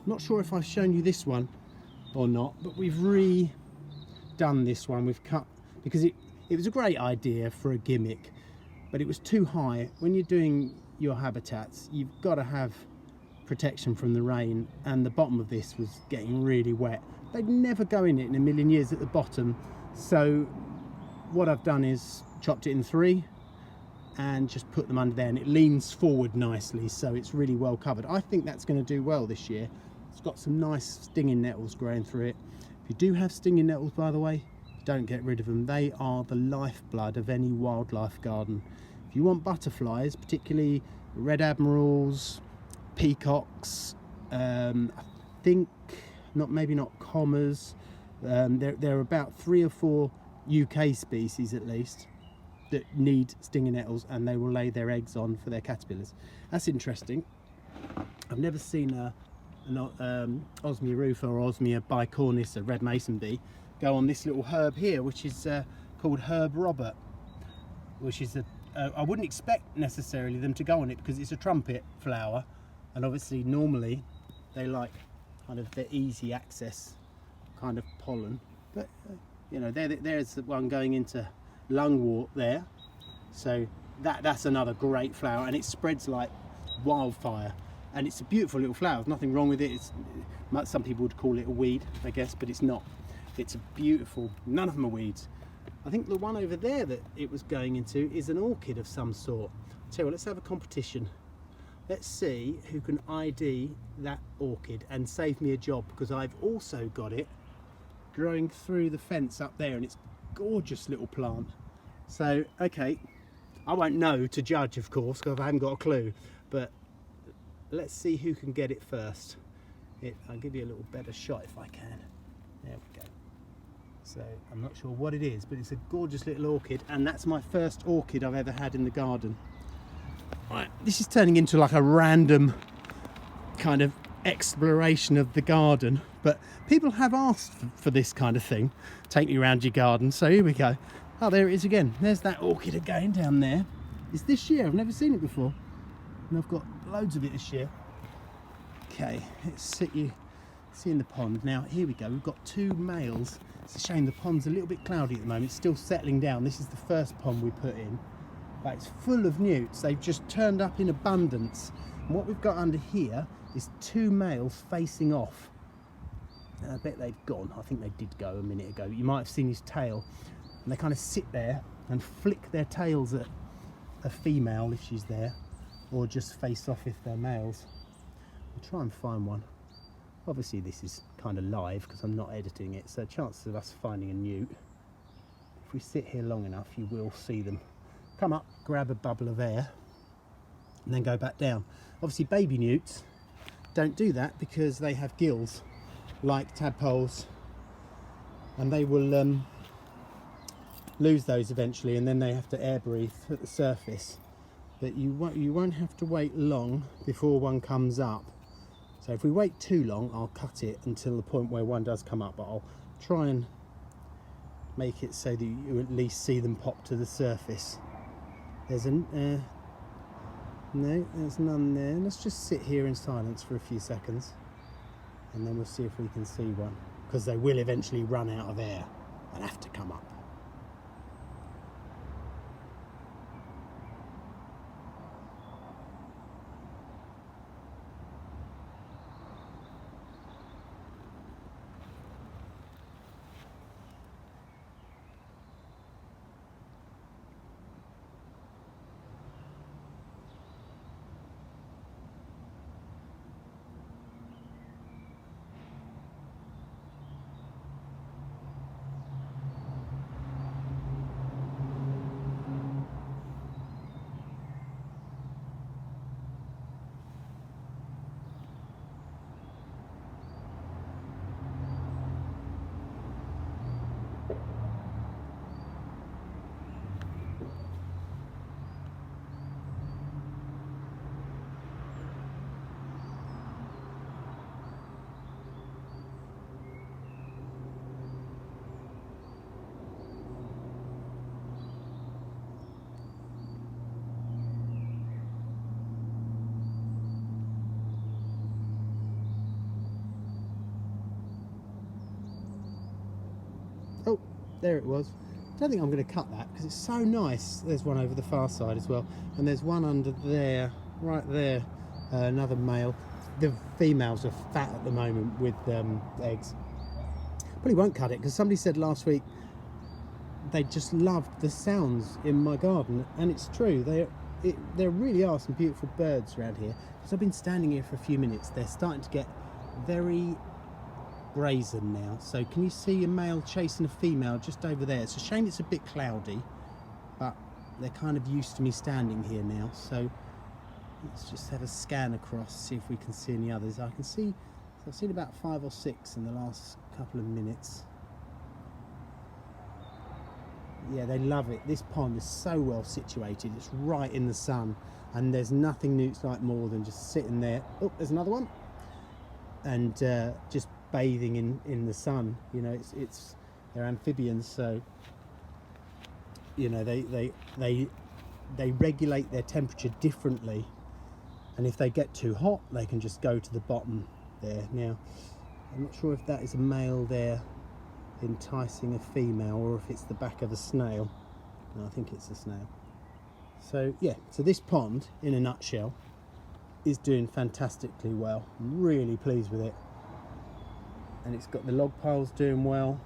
not sure if I've shown you this one or not, but we've redone this one. We've cut, because it was a great idea for a gimmick, but it was too high. When you're doing your habitats, you've got to have protection from the rain, and the bottom of this was getting really wet. They'd never go in it in a million years at the bottom. So what I've done is chopped it in 3 and just put them under there, and it leans forward nicely, so it's really well covered. I think that's going to do well this year. It's got some nice stinging nettles growing through it. If you do have stinging nettles, by the way, don't get rid of them. They are the lifeblood of any wildlife garden. If you want butterflies, particularly red admirals, peacocks, I think maybe not commas, there are about 3 or 4 UK species at least that need stinging nettles, and they will lay their eggs on for their caterpillars. That's interesting. I've never seen an Osmia rufa or Osmia bicornis, a red mason bee, go on this little herb here, which is called Herb Robert, which is I wouldn't expect necessarily them to go on it because it's a trumpet flower, and obviously normally they like kind of the easy access kind of pollen, but you know, there's the one going into lungwort there, so that's another great flower, and it spreads like wildfire, and it's a beautiful little flower. There's nothing wrong with it. Some people would call it a weed, I guess, but it's not. It's a beautiful, none of them are weeds. I think the one over there that it was going into is an orchid of some sort. Tell you what, let's have a competition. Let's see who can ID that orchid and save me a job, because I've also got it growing through the fence up there, and it's a gorgeous little plant. So, okay, I won't know to judge, of course, because I haven't got a clue, but let's see who can get it first. I'll give you a little better shot if I can. There we go. So I'm not sure what it is, but it's a gorgeous little orchid, and that's my first orchid I've ever had in the garden. Right, this is turning into like a random kind of exploration of the garden, but people have asked for this kind of thing. Take me around your garden, so here we go. Oh, there it is again. There's that orchid again down there. It's this year, I've never seen it before, and I've got loads of it this year. Okay, let's sit you see in the pond. Now here we go, we've got 2 males. It's a shame the pond's a little bit cloudy at the moment. It's still settling down. This is the first pond we put in, but it's full of newts. They've just turned up in abundance, and what we've got under here is 2 males facing off. And I bet they've gone. I think they did go a minute ago. You might have seen his tail, and they kind of sit there and flick their tails at a female if she's there, or just face off if they're males. I'll try and find one. Obviously this is kind of live because I'm not editing it, so chances of us finding a newt, if we sit here long enough, you will see them come up, grab a bubble of air, and then go back down. Obviously baby newts don't do that because they have gills like tadpoles, and they will lose those eventually, and then they have to air breathe at the surface. But you won't have to wait long before one comes up. So if we wait too long, I'll cut it until the point where one does come up, but I'll try and make it so that you at least see them pop to the surface. There's no, there's none there. Let's just sit here in silence for a few seconds, and then we'll see if we can see one, because they will eventually run out of air and have to come up. there it was. I don't think I'm going to cut that because it's so nice. There's one over the far side as well, and there's one under there, right there, another male. The females are fat at the moment with eggs. Probably won't cut it because somebody said last week they just loved the sounds in my garden, and it's true. There really are some beautiful birds around here. Because I've been standing here for a few minutes, they're starting to get very brazen now. So can you see a male chasing a female just over there? It's a shame it's a bit cloudy, but they're kind of used to me standing here now. So let's just have a scan across, see if we can see any others. I can see, I've seen about 5 or 6 in the last couple of minutes. Yeah, they love it. This pond is so well situated. It's right in the sun, and there's nothing Newts like more than just sitting there. Oh, there's another one. And just bathing in the sun. You know, they're amphibians, so you know they regulate their temperature differently. And if they get too hot, they can just go to the bottom there. Now, I'm not sure if that is a male there enticing a female, or if it's the back of a snail. No, I think it's a snail. So yeah, so this pond in a nutshell is doing fantastically well. I'm really pleased with it, and it's got the log piles doing well.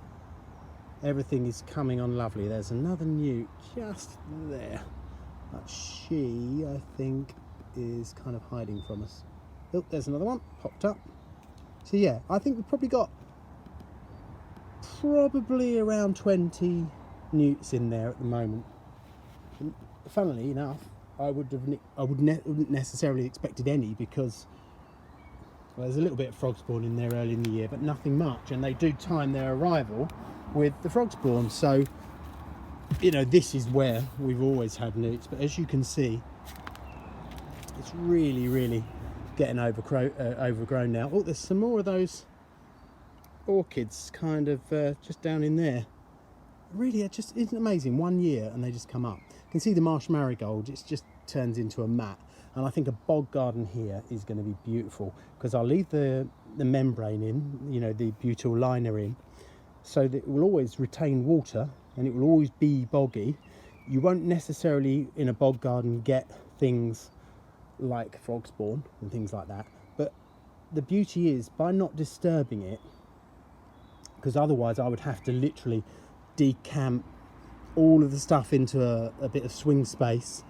Everything is coming on lovely. There's another newt just there, but she, I think, is kind of hiding from us. Oh, there's another one popped up. So yeah, I think we've probably got around 20 newts in there at the moment. And funnily enough, I wouldn't necessarily expected any, because well, there's a little bit of frog spawn in there early in the year, but nothing much, and they do time their arrival with the frog spawn. So you know, this is where we've always had newts, but as you can see, it's really getting overgrown now. Oh, there's some more of those orchids kind of just down in there. Really, it just isn't amazing. 1 year and they just come up. You can see the marsh marigold, it just turns into a mat. And I think a bog garden here is going to be beautiful, because I'll leave the membrane in, you know, the butyl liner in, so that it will always retain water and it will always be boggy. You won't necessarily in a bog garden get things like frog spawn and things like that, but the beauty is by not disturbing it, because otherwise I would have to literally decamp all of the stuff into a bit of swing space,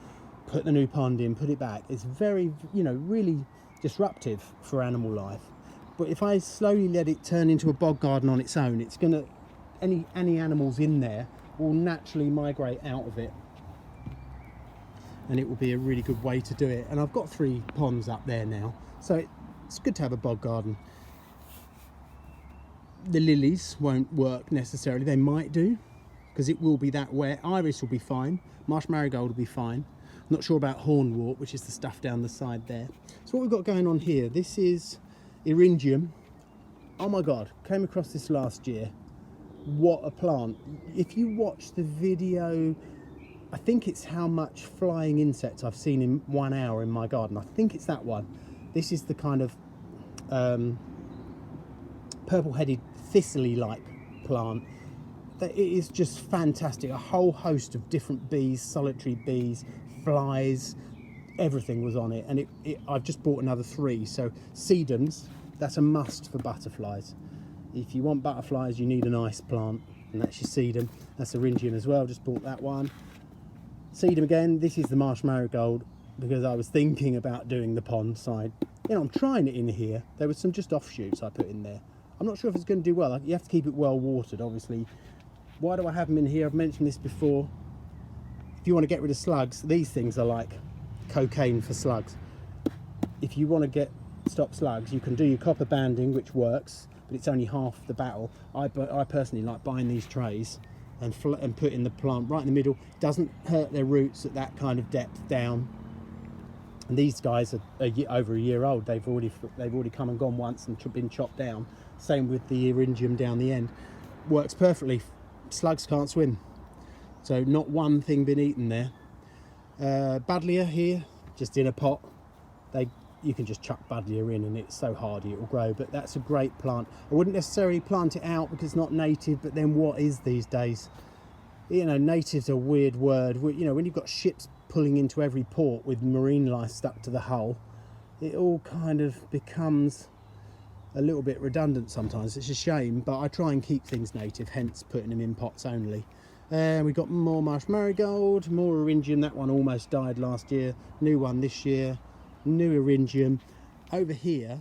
put the new pond in, put it back. It's very, you know, really disruptive for animal life. But if I slowly let it turn into a bog garden on its own, it's gonna, any animals in there will naturally migrate out of it, and it will be a really good way to do it. And I've got 3 ponds up there now, so it's good to have a bog garden. The lilies won't work necessarily. They might do, because it will be that wet. Iris will be fine. Marsh marigold will be fine. I'm not sure about hornwort, which is the stuff down the side there. So what we've got going on here, this is Eryngium. Oh my God, came across this last year. What a plant. If you watch the video, I think it's how much flying insects I've seen in 1 hour in my garden. I think it's that one. This is the kind of purple-headed thistle-like plant. It is just fantastic. A whole host of different bees, solitary bees, flies, everything was on it. And I've just bought another 3. So sedums, that's a must for butterflies. If you want butterflies, you need an ice plant, and that's your sedum. That's Eryngium as well, just bought that one. Sedum again, this is the marsh marigold, because I was thinking about doing the pond side. You know, I'm trying it in here. There were some just offshoots I put in there. I'm not sure if it's going to do well. You have to keep it well watered, obviously. Why do I have them in here? I've mentioned this before. If you want to get rid of slugs, these things are like cocaine for slugs. If you want to stop slugs, you can do your copper banding, which works, but it's only half the battle. I personally like buying these trays and putting the plant right in the middle. Doesn't hurt their roots at that kind of depth down. And these guys are over a year old. They've already come and gone once and been chopped down. Same with the Eryngium down the end. Works perfectly. Slugs can't swim, so not one thing been eaten there. Buddleia here, just in a pot. They you can just chuck buddleia in and it's so hardy it will grow. But that's a great plant. I wouldn't necessarily plant it out because it's not native, but then what is these days? You know, native's a weird word. You know, when you've got ships pulling into every port with marine life stuck to the hull, it all kind of becomes a little bit redundant sometimes. It's a shame, but I try and keep things native, hence putting them in pots only. And we've got more marsh marigold, more eryngium. That one almost died last year. New one this year. New eryngium. Over here,